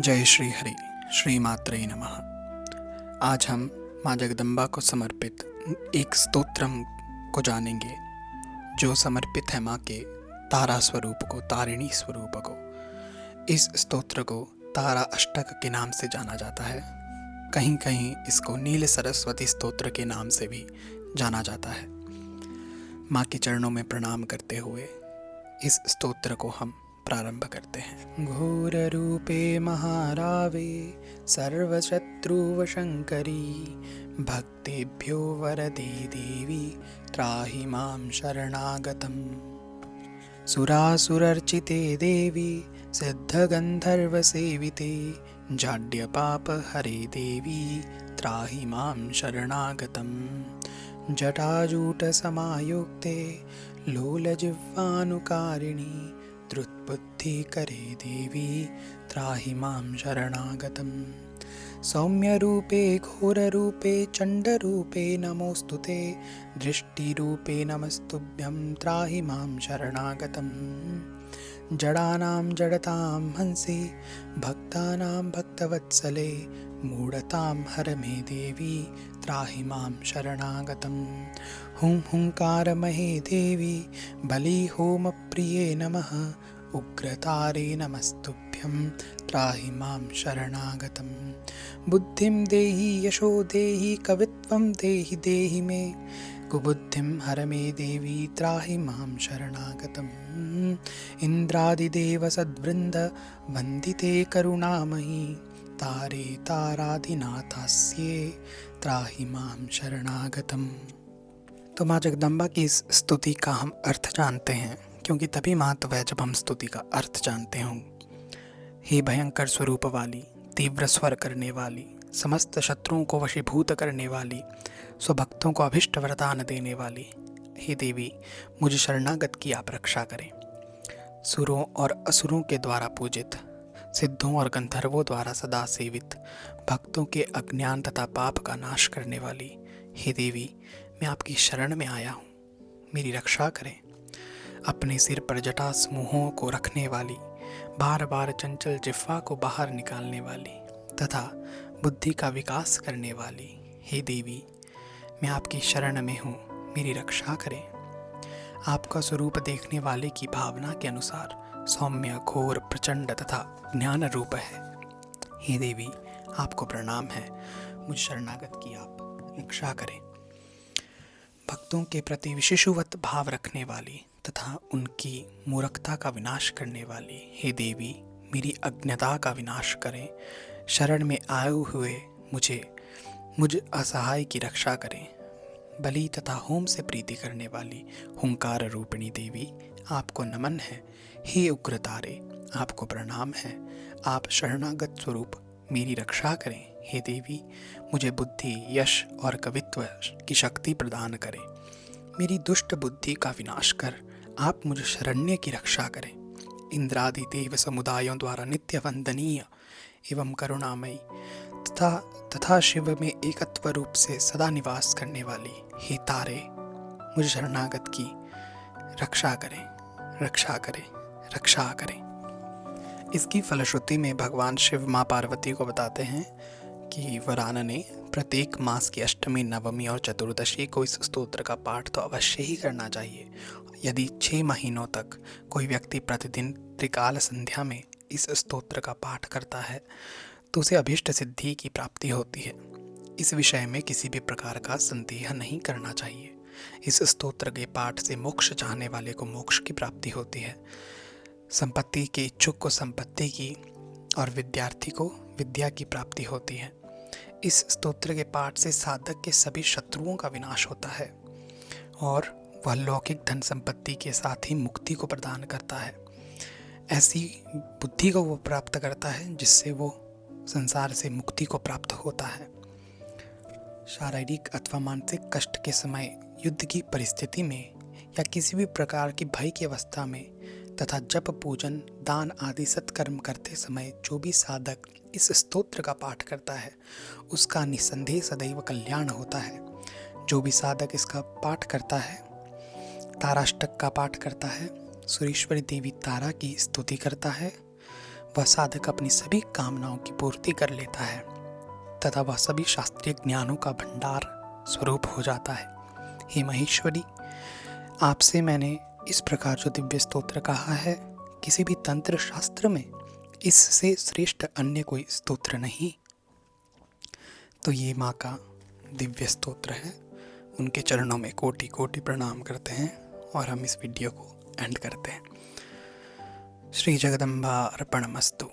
जय श्री हरि। श्री मात्रे नमः। आज हम माँ जगदम्बा को समर्पित एक स्तोत्रम को जानेंगे जो समर्पित है माँ के तारा स्वरूप को, तारिणी स्वरूप को। इस स्तोत्र को तारा अष्टक के नाम से जाना जाता है। कहीं कहीं इसको नील सरस्वती स्तोत्र के नाम से भी जाना जाता है। माँ के चरणों में प्रणाम करते हुए इस स्तोत्र को हम प्रारंभ करते हैं। घोर रूपे महारावे सर्वशत्रुवशङ्करी भक्तेभ्यो वरदे देवी त्राहि मां शरणागतम्। सुरासुरर्चिते देवी सिद्धगन्धर्वसेविते जाड्यपापहरे देवी त्राहि मां शरणागतम्। जटाजूटसमायुक्ते लोलजिह्वानुकारिणी धृत्बुद्धिकरे देवी त्राहि मां शरणागतम्। सौम्यरूपे घोररूपे चण्डरूपे नमोऽस्तुते दृष्टिरूपे नमस्तुभ्यं त्राहि मां शरणागतम्। जडानां जडतां हंसि भक्तानां भक्तवत्सले मूढतां हर मे देवी त्राहि मां शरणागतम्। हुं हुंकारमहे देवी बलिहोमप्रिये नमः उग्रतारे नमस्तुभ्यं त्राहि मां शरणागतम्। बुद्धिं देहि यशो देहि कवित्वं देहि देहि मे कुबुद्धिं हर मे देवी त्राहि मां शरणागतम्। इन्द्रादिदेव सद्वृन्द वन्दिते करुणामयी तारे ताराधिनाथास्ये त्राहि मां शरणागतम्। तो माँ जगदम्बा की इस स्तुति का हम अर्थ जानते हैं, क्योंकि तभी महत्व है जब हम स्तुति का अर्थ जानते हों। हे भयंकर स्वरूप वाली, तीव्र स्वर करने वाली, समस्त शत्रुओं को वशीभूत करने वाली, स्वभक्तों को अभिष्ट वरदान देने वाली, हे देवी मुझे शरणागत की आप रक्षा करें। सुरों और असुरों के द्वारा पूजित, सिद्धों और गंधर्वों द्वारा सदा सेवित, भक्तों के अज्ञान तथा पाप का नाश करने वाली, हे देवी मैं आपकी शरण में आया हूँ, मेरी रक्षा करें। अपने सिर पर जटा समूहों को रखने वाली, बार बार चंचल जिह्वा को बाहर निकालने वाली तथा बुद्धि का विकास करने वाली, हे देवी मैं आपकी शरण में हूँ, मेरी रक्षा करें। आपका स्वरूप देखने वाले की भावना के अनुसार सौम्य, घोर, प्रचंड तथा ज्ञान रूप है। हे देवी आपको प्रणाम है, मुझ शरणागत की आप रक्षा करें। भक्तों के प्रति विशेषुवत भाव रखने वाली तथा उनकी मूर्खता का विनाश करने वाली, हे देवी मेरी अज्ञता का विनाश करें। शरण में आए हुए मुझ असहाय की रक्षा करें। बलि तथा होम से प्रीति करने वाली हुंकार रूपिणी देवी आपको नमन है। हे उग्र तारे आपको प्रणाम है, आप शरणागत स्वरूप मेरी रक्षा करें। हे देवी मुझे बुद्धि, यश और कवित्व की शक्ति प्रदान करें। मेरी दुष्ट बुद्धि का विनाश कर आप मुझे शरण्य की रक्षा करें। इंद्रादि देव समुदायों द्वारा नित्य वंदनीय एवं करुणामयी तथा शिव में एकत्व रूप से सदा निवास करने वाली, हे तारे मुझे शरणागत की रक्षा करें, रक्षा करें, रक्षा करें। इसकी फलश्रुति में भगवान शिव माँ पार्वती को बताते हैं कि वरान ने प्रत्येक मास की अष्टमी, नवमी और चतुर्दशी को इस स्तोत्र का पाठ तो अवश्य ही करना चाहिए। यदि 6 महीनों तक कोई व्यक्ति प्रतिदिन त्रिकाल संध्या में इस स्तोत्र का पाठ करता है तो उसे अभीष्ट सिद्धि की प्राप्ति होती है। इस विषय में किसी भी प्रकार का संदेह नहीं करना चाहिए। इस स्तोत्र के पाठ से मोक्ष चाहने वाले को मोक्ष की प्राप्ति होती है, संपत्ति के इच्छुक को संपत्ति की और विद्यार्थी को विद्या की प्राप्ति होती है। इस स्तोत्र के पाठ से साधक के सभी शत्रुओं का विनाश होता है और वह लौकिक धन संपत्ति के साथ ही मुक्ति को प्रदान करता है। ऐसी बुद्धि को वो प्राप्त करता है जिससे वो संसार से मुक्ति को प्राप्त होता है। शारीरिक अथवा मानसिक कष्ट के समय, युद्ध की परिस्थिति में या किसी भी प्रकार की भय की अवस्था में तथा जप, पूजन, दान आदि सत्कर्म करते समय जो भी साधक इस स्तोत्र का पाठ करता है उसका निसंदेह सदैव कल्याण होता है। जो भी साधक इसका पाठ करता है, ताराष्टक का पाठ करता है, सुरेश्वरी देवी तारा की स्तुति करता है, वह साधक अपनी सभी कामनाओं की पूर्ति कर लेता है तथा वह सभी शास्त्रीय ज्ञानों का भंडार स्वरूप हो जाता है। हे महेश्वरी, आपसे मैंने इस प्रकार जो दिव्य स्तोत्र कहा है, किसी भी तंत्र शास्त्र में इससे श्रेष्ठ अन्य कोई स्तोत्र नहीं। तो ये माँ का दिव्य स्तोत्र है। उनके चरणों में कोटि कोटि प्रणाम करते हैं और हम इस वीडियो को एंड करते हैं। श्री जगदम्बा अर्पणमस्तु।